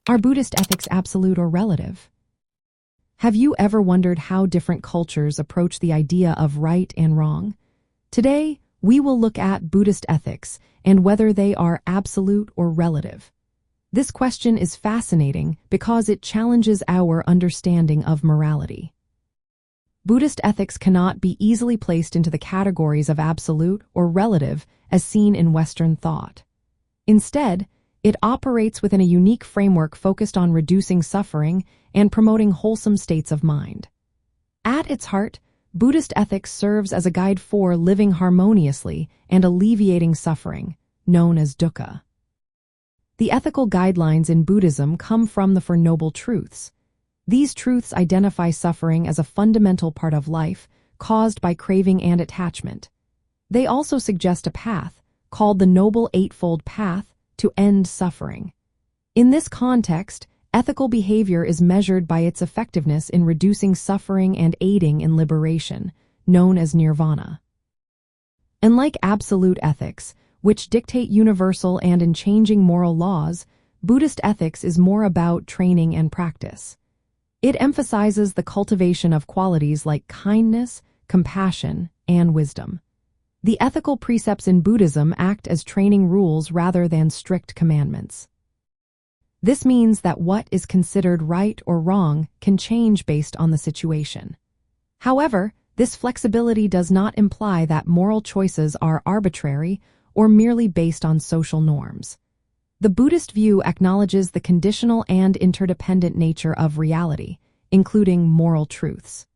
Are Buddhist ethics absolute or relative? Have you ever wondered how different cultures approach the idea of right and wrong? Today, we will look at Buddhist ethics and whether they are absolute or relative. This question is fascinating because it challenges our understanding of morality. Buddhist ethics cannot be easily placed into the categories of absolute or relative as seen in Western thought. Instead, it operates within a unique framework focused on reducing suffering and promoting wholesome states of mind. At its heart, Buddhist ethics serves as a guide for living harmoniously and alleviating suffering, known as dukkha. The ethical guidelines in Buddhism come from the Four Noble Truths. These truths identify suffering as a fundamental part of life, caused by craving and attachment. They also suggest a path, called the Noble Eightfold Path, to end suffering. In this context, ethical behavior is measured by its effectiveness in reducing suffering and aiding in liberation, known as nirvana. Unlike absolute ethics, which dictate universal and unchanging moral laws, Buddhist ethics is more about training and practice. It emphasizes the cultivation of qualities like kindness, compassion, and wisdom. The ethical precepts in Buddhism act as training rules rather than strict commandments. This means that what is considered right or wrong can change based on the situation. However, this flexibility does not imply that moral choices are arbitrary or merely based on social norms. The Buddhist view acknowledges the conditional and interdependent nature of reality, including moral truths.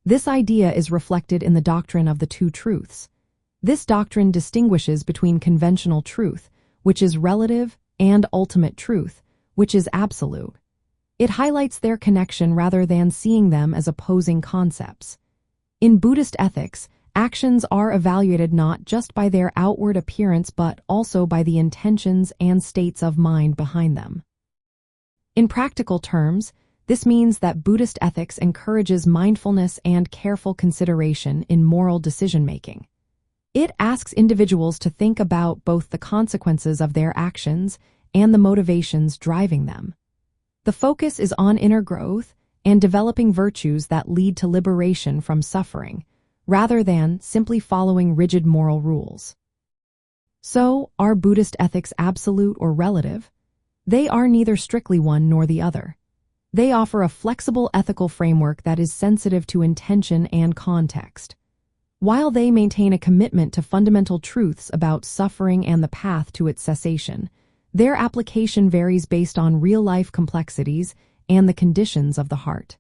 This idea is reflected in the doctrine of the two truths. This doctrine distinguishes between conventional truth, which is relative, and ultimate truth, which is absolute. It highlights their connection rather than seeing them as opposing concepts. In Buddhist ethics, actions are evaluated not just by their outward appearance but also by the intentions and states of mind behind them. In practical terms, this means that Buddhist ethics encourages mindfulness and careful consideration in moral decision-making. It asks individuals to think about both the consequences of their actions and the motivations driving them. The focus is on inner growth and developing virtues that lead to liberation from suffering, rather than simply following rigid moral rules. So, are Buddhist ethics absolute or relative? They are neither strictly one nor the other. They offer a flexible ethical framework that is sensitive to intention and context. While they maintain a commitment to fundamental truths about suffering and the path to its cessation, their application varies based on real-life complexities and the conditions of the heart.